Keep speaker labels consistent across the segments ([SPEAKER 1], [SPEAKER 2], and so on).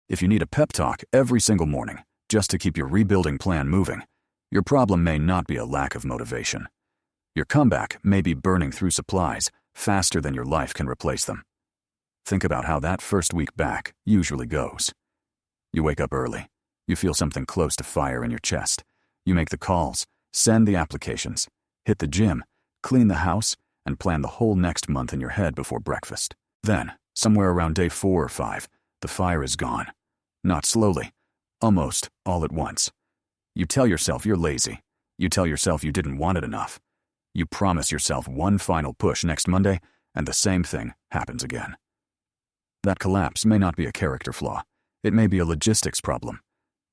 [SPEAKER 1] If you need a pep talk every single morning just to keep your rebuilding plan moving, your problem may not be a lack of motivation. Your comeback may be burning through supplies faster than your life can replace them. Think about how that first week back usually goes. You wake up early. You feel something close to fire in your chest. You make the calls, send the applications, hit the gym, clean the house, and plan the whole next month in your head before breakfast. Then, somewhere around day 4 or 5, the fire is gone. Not slowly, almost all at once. You tell yourself you're lazy. You tell yourself you didn't want it enough. You promise yourself one final push next Monday, and the same thing happens again. That collapse may not be a character flaw. It may be a logistics problem.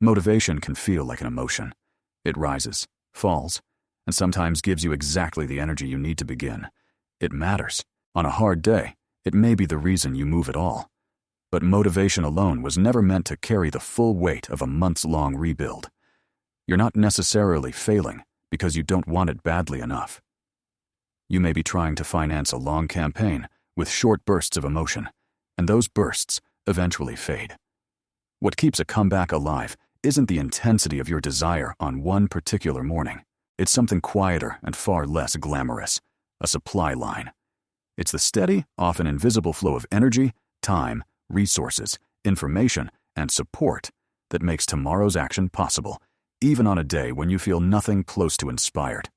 [SPEAKER 1] Motivation can feel like an emotion. It rises, falls, and sometimes gives you exactly the energy you need to begin. It matters. On a hard day, it may be the reason you move at all. But motivation alone was never meant to carry the full weight of a months-long rebuild. You're not necessarily failing because you don't want it badly enough. You may be trying to finance a long campaign with short bursts of emotion, and those bursts eventually fade. What keeps a comeback alive isn't the intensity of your desire on one particular morning. It's something quieter and far less glamorous, a supply line. It's the steady, often invisible flow of energy, time, resources, information, and support that makes tomorrow's action possible, even on a day when you feel nothing close to inspired.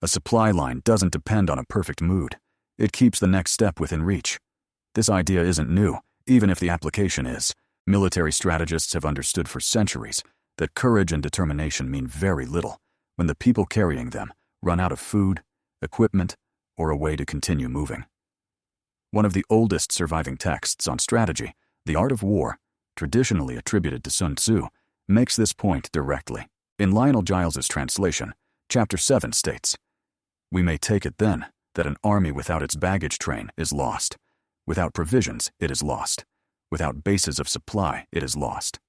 [SPEAKER 1] A supply line doesn't depend on a perfect mood. It keeps the next step within reach. This idea isn't new, even if the application is. Military strategists have understood for centuries that courage and determination mean very little when the people carrying them run out of food, equipment, or a way to continue moving. One of the oldest surviving texts on strategy, The Art of War, traditionally attributed to Sun Tzu, makes this point directly. In Lionel Giles's translation, Chapter 7 states, "We may take it then that an army without its baggage train is lost. Without provisions, it is lost. Without bases of supply, it is lost."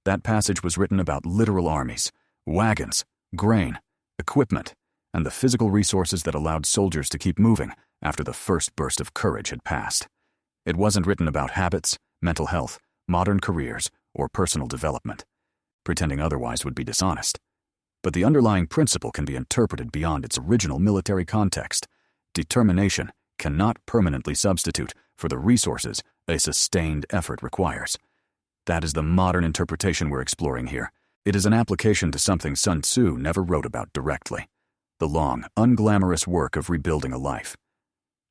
[SPEAKER 1] That passage was written about literal armies, wagons, grain, equipment, and the physical resources that allowed soldiers to keep moving after the first burst of courage had passed. It wasn't written about habits, mental health, modern careers, or personal development. Pretending otherwise would be dishonest. But the underlying principle can be interpreted beyond its original military context. Determination cannot permanently substitute for the resources a sustained effort requires. That is the modern interpretation we're exploring here. It is an application to something Sun Tzu never wrote about directly: the long, unglamorous work of rebuilding a life.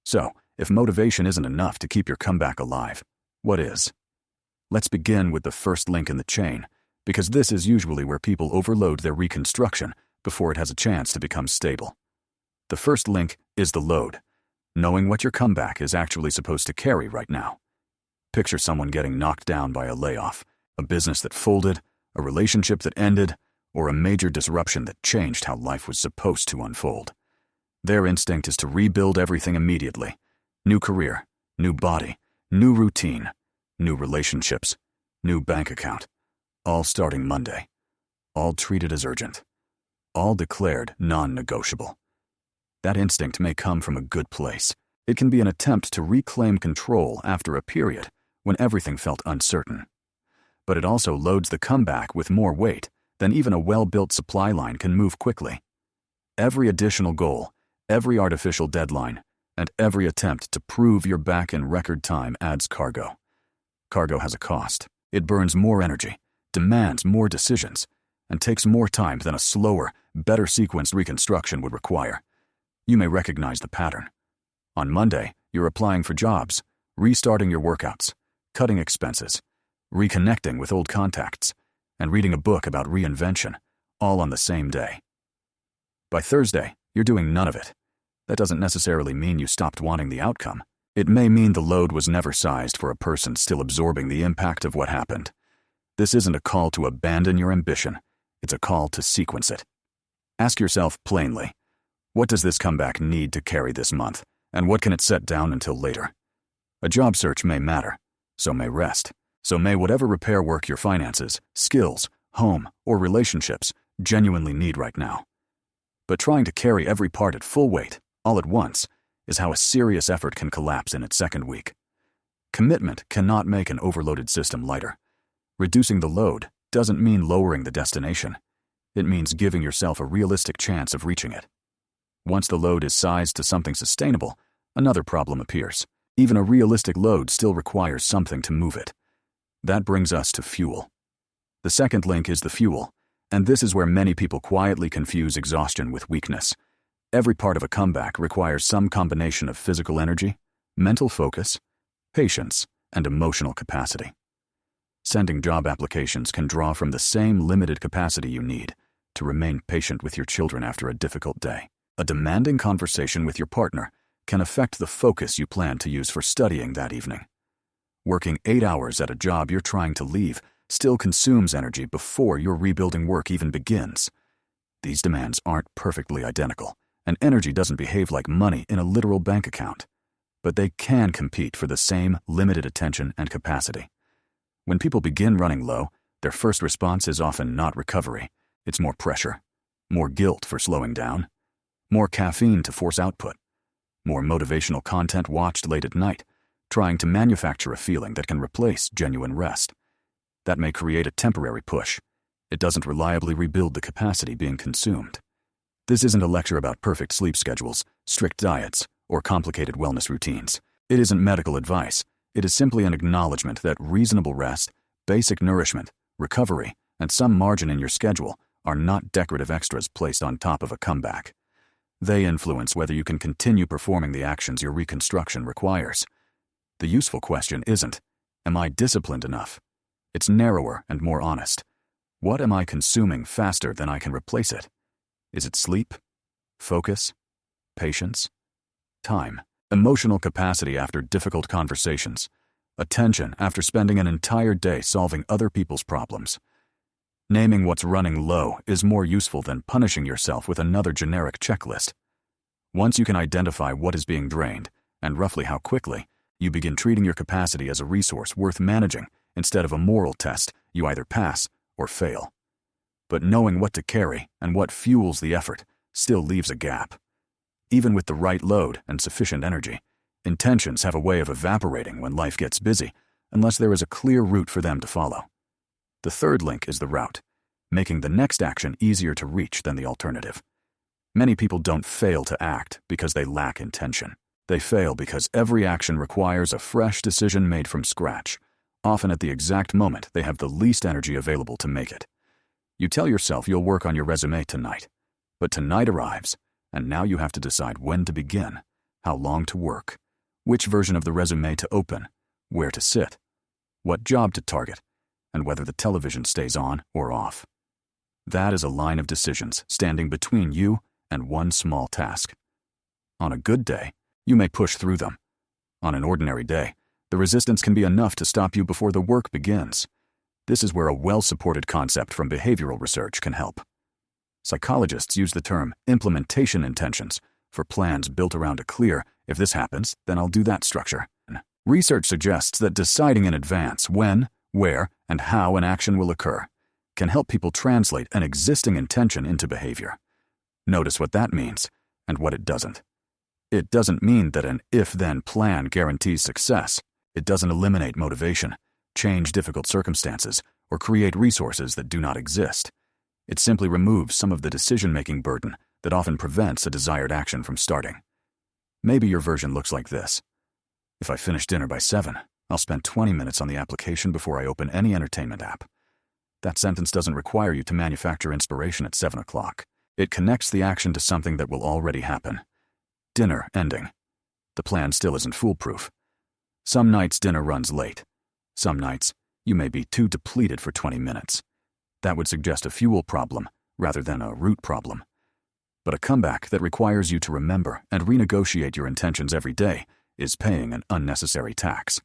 [SPEAKER 1] So, if motivation isn't enough to keep your comeback alive, what is? Let's begin with the first link in the chain, because this is usually where people overload their reconstruction before it has a chance to become stable. The first link is the load, knowing what your comeback is actually supposed to carry right now. Picture someone getting knocked down by a layoff, a business that folded, a relationship that ended, or a major disruption that changed how life was supposed to unfold. Their instinct is to rebuild everything immediately. New career, new body, new routine, new relationships, new bank account, all starting Monday, all treated as urgent, all declared non-negotiable. That instinct may come from a good place. It can be an attempt to reclaim control after a period when everything felt uncertain. But it also loads the comeback with more weight than even a well-built supply line can move quickly. Every additional goal, every artificial deadline, and every attempt to prove you're back in record time adds cargo. Cargo has a cost. It burns more energy, demands more decisions, and takes more time than a slower, better sequenced reconstruction would require. You may recognize the pattern. On Monday, you're applying for jobs, restarting your workouts, cutting expenses, reconnecting with old contacts, and reading a book about reinvention, all on the same day. By Thursday, you're doing none of it. That doesn't necessarily mean you stopped wanting the outcome. It may mean the load was never sized for a person still absorbing the impact of what happened. This isn't a call to abandon your ambition. It's a call to sequence it. Ask yourself plainly, what does this comeback need to carry this month, and what can it set down until later? A job search may matter, so may rest. So may whatever repair work your finances, skills, home, or relationships genuinely need right now. But trying to carry every part at full weight, all at once, is how a serious effort can collapse in its second week. Commitment cannot make an overloaded system lighter. Reducing the load doesn't mean lowering the destination. It means giving yourself a realistic chance of reaching it. Once the load is sized to something sustainable, another problem appears. Even a realistic load still requires something to move it. That brings us to fuel. The second link is the fuel, and this is where many people quietly confuse exhaustion with weakness. Every part of a comeback requires some combination of physical energy, mental focus, patience, and emotional capacity. Sending job applications can draw from the same limited capacity you need to remain patient with your children after a difficult day. A demanding conversation with your partner can affect the focus you plan to use for studying that evening. Working 8 hours at a job you're trying to leave still consumes energy before your rebuilding work even begins. These demands aren't perfectly identical, and energy doesn't behave like money in a literal bank account, but they can compete for the same limited attention and capacity. When people begin running low, their first response is often not recovery. It's more pressure, more guilt for slowing down, more caffeine to force output, more motivational content watched late at night, trying to manufacture a feeling that can replace genuine rest. That may create a temporary push. It doesn't reliably rebuild the capacity being consumed. This isn't a lecture about perfect sleep schedules, strict diets, or complicated wellness routines. It isn't medical advice. It is simply an acknowledgement that reasonable rest, basic nourishment, recovery, and some margin in your schedule are not decorative extras placed on top of a comeback. They influence whether you can continue performing the actions your reconstruction requires. The useful question isn't, am I disciplined enough? It's narrower and more honest. What am I consuming faster than I can replace it? Is it sleep? Focus? Patience? Time? Emotional capacity after difficult conversations? Attention after spending an entire day solving other people's problems? Naming what's running low is more useful than punishing yourself with another generic checklist. Once you can identify what is being drained, and roughly how quickly, you begin treating your capacity as a resource worth managing instead of a moral test you either pass or fail. But knowing what to carry and what fuels the effort still leaves a gap. Even with the right load and sufficient energy, intentions have a way of evaporating when life gets busy, unless there is a clear route for them to follow. The third link is the route, making the next action easier to reach than the alternative. Many people don't fail to act because they lack intention. They fail because every action requires a fresh decision made from scratch, often at the exact moment they have the least energy available to make it. You tell yourself you'll work on your resume tonight, but tonight arrives, and now you have to decide when to begin, how long to work, which version of the resume to open, where to sit, what job to target, and whether the television stays on or off. That is a line of decisions standing between you and one small task. On a good day, you may push through them. On an ordinary day, the resistance can be enough to stop you before the work begins. This is where a well-supported concept from behavioral research can help. Psychologists use the term implementation intentions for plans built around a clear, if this happens, then I'll do that structure. Research suggests that deciding in advance when, where, and how an action will occur can help people translate an existing intention into behavior. Notice what that means and what it doesn't. It doesn't mean that an if-then plan guarantees success. It doesn't eliminate motivation, change difficult circumstances, or create resources that do not exist. It simply removes some of the decision-making burden that often prevents a desired action from starting. Maybe your version looks like this. If I finish dinner by 7, I'll spend 20 minutes on the application before I open any entertainment app. That sentence doesn't require you to manufacture inspiration at 7 o'clock. It connects the action to something that will already happen. Dinner ending. The plan still isn't foolproof. Some nights dinner runs late. Some nights, you may be too depleted for 20 minutes. That would suggest a fuel problem rather than a root problem. But a comeback that requires you to remember and renegotiate your intentions every day is paying an unnecessary tax.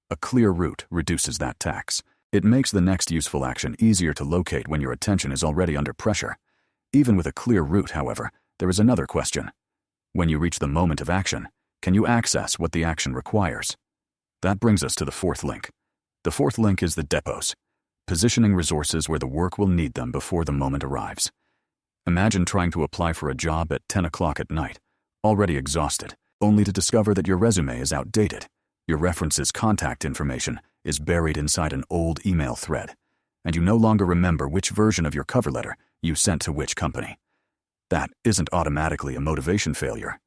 [SPEAKER 1] A clear route reduces that tax. It makes the next useful action easier to locate when your attention is already under pressure. Even with a clear route, however, there is another question. When you reach the moment of action, can you access what the action requires? That brings us to the fourth link. The fourth link is the depots, positioning resources where the work will need them before the moment arrives. Imagine trying to apply for a job at 10 o'clock at night, already exhausted, only to discover that your resume is outdated, Your reference's contact information is buried inside an old email thread, and you no longer remember which version of your cover letter you sent to which company. That isn't automatically a motivation failure.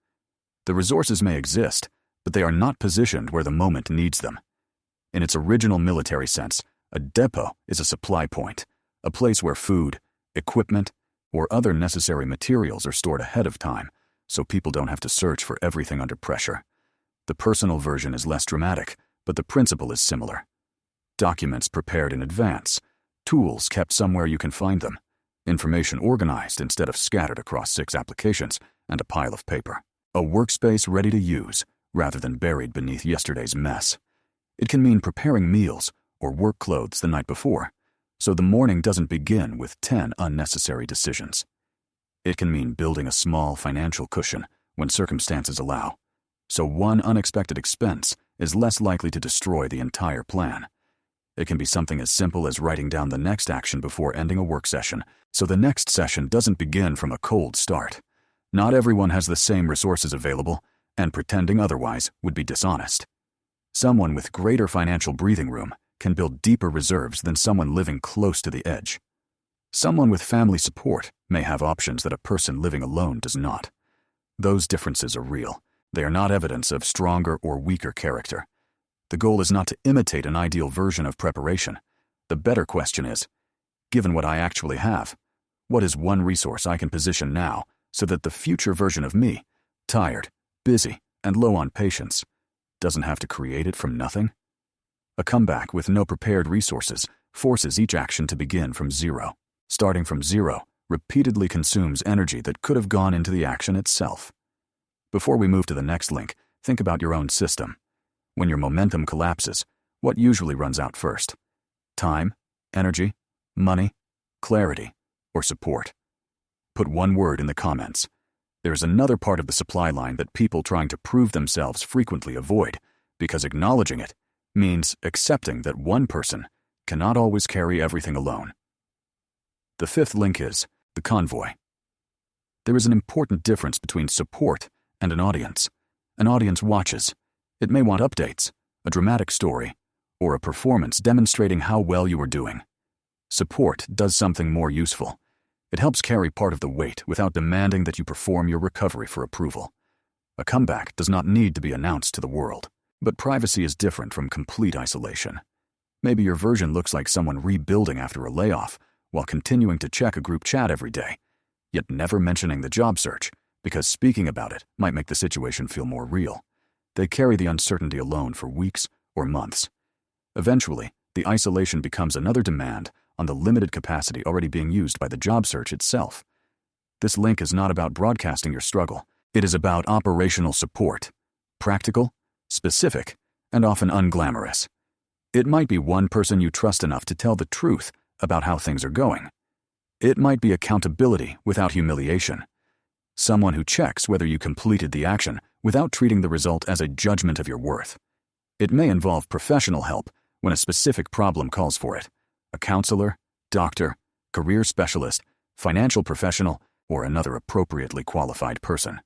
[SPEAKER 1] The resources may exist, but they are not positioned where the moment needs them. In its original military sense, a depot is a supply point, a place where food, equipment, or other necessary materials are stored ahead of time, so people don't have to search for everything under pressure. The personal version is less dramatic, but the principle is similar. Documents prepared in advance, tools kept somewhere you can find them, information organized instead of scattered across 6 applications and a pile of paper. A workspace ready to use, rather than buried beneath yesterday's mess. It can mean preparing meals or work clothes the night before, so the morning doesn't begin with 10 unnecessary decisions. It can mean building a small financial cushion when circumstances allow, so one unexpected expense is less likely to destroy the entire plan. It can be something as simple as writing down the next action before ending a work session, so the next session doesn't begin from a cold start. Not everyone has the same resources available, and pretending otherwise would be dishonest. Someone with greater financial breathing room can build deeper reserves than someone living close to the edge. Someone with family support may have options that a person living alone does not. Those differences are real. They are not evidence of stronger or weaker character. The goal is not to imitate an ideal version of preparation. The better question is, given what I actually have, what is one resource I can position now so that the future version of me, tired, busy, and low on patience, doesn't have to create it from nothing? A comeback with no prepared resources forces each action to begin from zero. Starting from zero repeatedly consumes energy that could have gone into the action itself. Before we move to the next link, think about your own system. When your momentum collapses, what usually runs out first? Time, energy, money, clarity, or support? Put one word in the comments. There is another part of the supply line that people trying to prove themselves frequently avoid, because acknowledging it means accepting that one person cannot always carry everything alone. The 5th link is the convoy. There is an important difference between support and an audience. An audience watches. It may want updates, a dramatic story, or a performance demonstrating how well you are doing. Support does something more useful. It helps carry part of the weight without demanding that you perform your recovery for approval. A comeback does not need to be announced to the world, but privacy is different from complete isolation. Maybe your version looks like someone rebuilding after a layoff while continuing to check a group chat every day, yet never mentioning the job search, because speaking about it might make the situation feel more real. They carry the uncertainty alone for weeks or months. Eventually, the isolation becomes another demand on the limited capacity already being used by the job search itself. This link is not about broadcasting your struggle. It is about operational support. Practical, specific, and often unglamorous. It might be one person you trust enough to tell the truth about how things are going. It might be accountability without humiliation. Someone who checks whether you completed the action without treating the result as a judgment of your worth. It may involve professional help when a specific problem calls for it. A counselor, doctor, career specialist, financial professional, or another appropriately qualified person.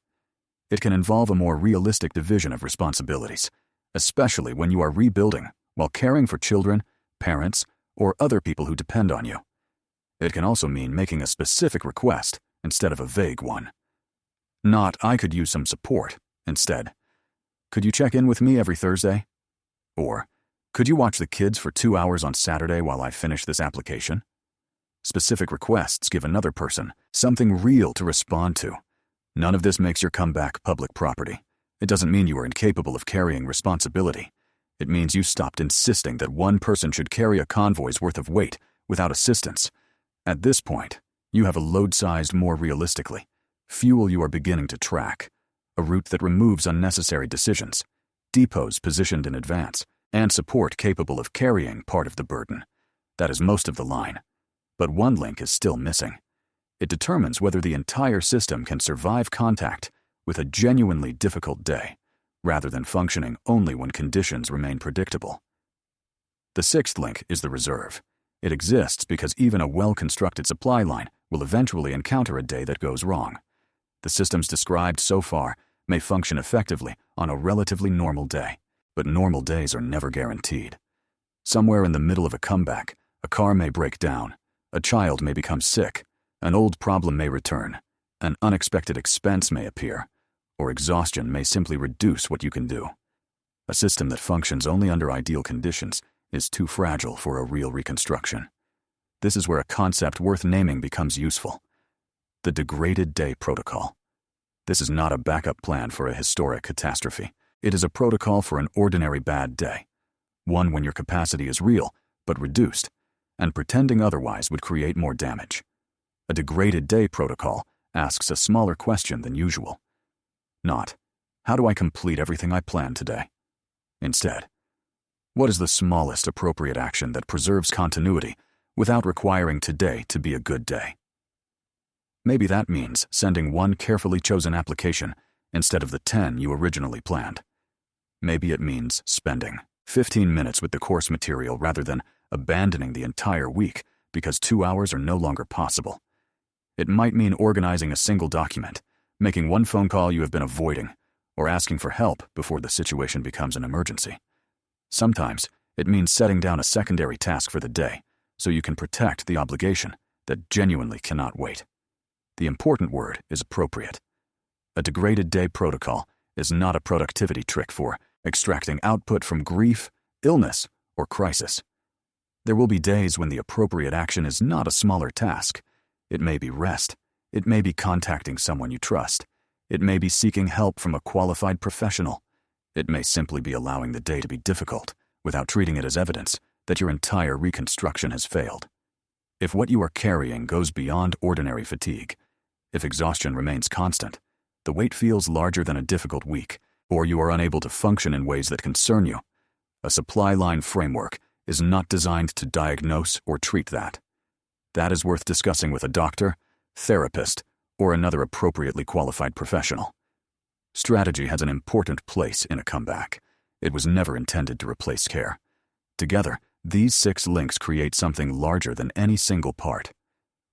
[SPEAKER 1] It can involve a more realistic division of responsibilities, especially when you are rebuilding while caring for children, parents, or other people who depend on you. It can also mean making a specific request instead of a vague one. Not, I could use some support. Instead, could you check in with me every Thursday? Or, could you watch the kids for 2 hours on Saturday while I finish this application? Specific requests give another person something real to respond to. None of this makes your comeback public property. It doesn't mean you are incapable of carrying responsibility. It means you stopped insisting that one person should carry a convoy's worth of weight without assistance. At this point, you have a load sized more realistically, fuel you are beginning to track, a route that removes unnecessary decisions, depots positioned in advance, and support capable of carrying part of the burden. That is most of the line. But one link is still missing. It determines whether the entire system can survive contact with a genuinely difficult day, rather than functioning only when conditions remain predictable. The 6th link is the reserve. It exists because even a well-constructed supply line will eventually encounter a day that goes wrong. The systems described so far may function effectively on a relatively normal day, but normal days are never guaranteed. Somewhere in the middle of a comeback, a car may break down, a child may become sick, an old problem may return, an unexpected expense may appear, or exhaustion may simply reduce what you can do. A system that functions only under ideal conditions is too fragile for a real reconstruction. This is where a concept worth naming becomes useful. The degraded day protocol. This is not a backup plan for a historic catastrophe. It is a protocol for an ordinary bad day. One when your capacity is real, but reduced, and pretending otherwise would create more damage. A degraded day protocol asks a smaller question than usual. Not, how do I complete everything I planned today? Instead, what is the smallest appropriate action that preserves continuity without requiring today to be a good day? Maybe that means sending one carefully chosen application instead of the 10 you originally planned. Maybe it means spending 15 minutes with the course material rather than abandoning the entire week because 2 hours are no longer possible. It might mean organizing a single document, making one phone call you have been avoiding, or asking for help before the situation becomes an emergency. Sometimes it means setting down a secondary task for the day so you can protect the obligation that genuinely cannot wait. The important word is appropriate. A degraded day protocol is not a productivity trick for extracting output from grief, illness, or crisis. There will be days when the appropriate action is not a smaller task. It may be rest. It may be contacting someone you trust. It may be seeking help from a qualified professional. It may simply be allowing the day to be difficult without treating it as evidence that your entire reconstruction has failed. If what you are carrying goes beyond ordinary fatigue, if exhaustion remains constant, the weight feels larger than a difficult week, or you are unable to function in ways that concern you, a supply line framework is not designed to diagnose or treat that. That is worth discussing with a doctor, therapist, or another appropriately qualified professional. Strategy has an important place in a comeback. It was never intended to replace care. Together, these 6 links create something larger than any single part.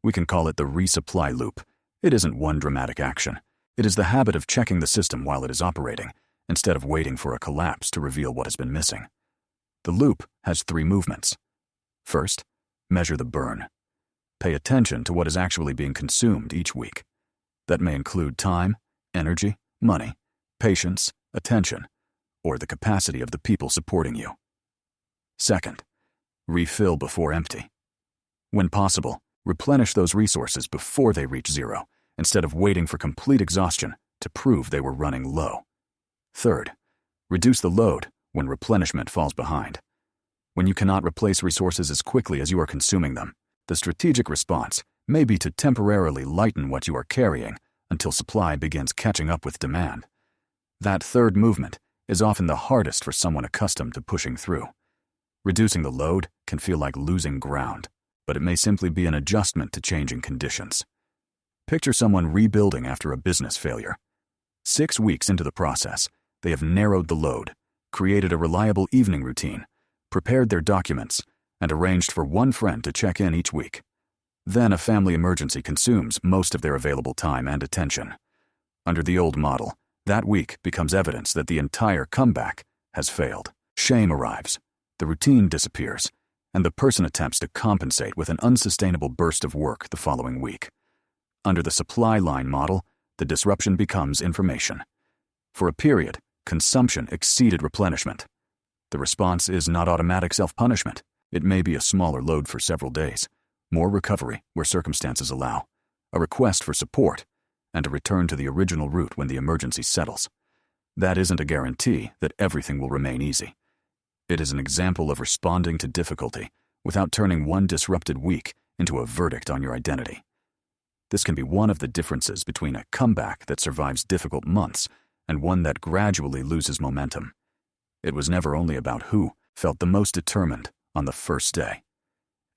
[SPEAKER 1] We can call it the resupply loop. It isn't one dramatic action. It is the habit of checking the system while it is operating, instead of waiting for a collapse to reveal what has been missing. The loop has 3 movements. First, measure the burn. Pay attention to what is actually being consumed each week. That may include time, energy, money, patience, attention, or the capacity of the people supporting you. Second, refill before empty. When possible, replenish those resources before they reach zero, instead of waiting for complete exhaustion to prove they were running low. Third, reduce the load when replenishment falls behind. When you cannot replace resources as quickly as you are consuming them, the strategic response may be to temporarily lighten what you are carrying until supply begins catching up with demand. That third movement is often the hardest for someone accustomed to pushing through. Reducing the load can feel like losing ground, but it may simply be an adjustment to changing conditions. Picture someone rebuilding after a business failure. 6 weeks into the process, they have narrowed the load, created a reliable evening routine, prepared their documents, and arranged for one friend to check in each week. Then a family emergency consumes most of their available time and attention. Under the old model, that week becomes evidence that the entire comeback has failed. Shame arrives, the routine disappears, and the person attempts to compensate with an unsustainable burst of work the following week. Under the supply line model, the disruption becomes information. For a period, consumption exceeded replenishment. The response is not automatic self-punishment. It may be a smaller load for several days, more recovery where circumstances allow, a request for support, and a return to the original route when the emergency settles. That isn't a guarantee that everything will remain easy. It is an example of responding to difficulty without turning one disrupted week into a verdict on your identity. This can be one of the differences between a comeback that survives difficult months and one that gradually loses momentum. It was never only about who felt the most determined on the first day.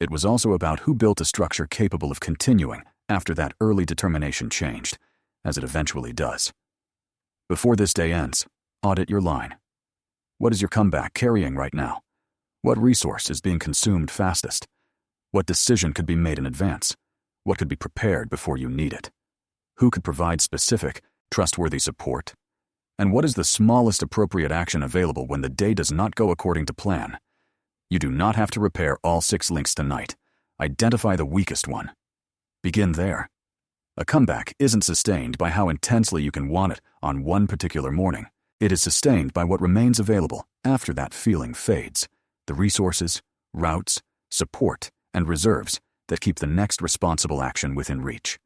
[SPEAKER 1] It was also about who built a structure capable of continuing after that early determination changed, as it eventually does. Before this day ends, audit your line. What is your comeback carrying right now? What resource is being consumed fastest? What decision could be made in advance? What could be prepared before you need it? Who could provide specific, trustworthy support? And what is the smallest appropriate action available when the day does not go according to plan? You do not have to repair all 6 links tonight. Identify the weakest one. Begin there. A comeback isn't sustained by how intensely you can want it on one particular morning. It is sustained by what remains available after that feeling fades. The resources, routes, support, and reserves that keep the next responsible action within reach.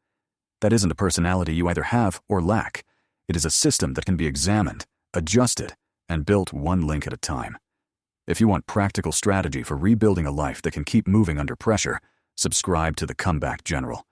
[SPEAKER 1] That isn't a personality you either have or lack. It is a system that can be examined, adjusted, and built one link at a time. If you want practical strategy for rebuilding a life that can keep moving under pressure, subscribe to the Comeback General.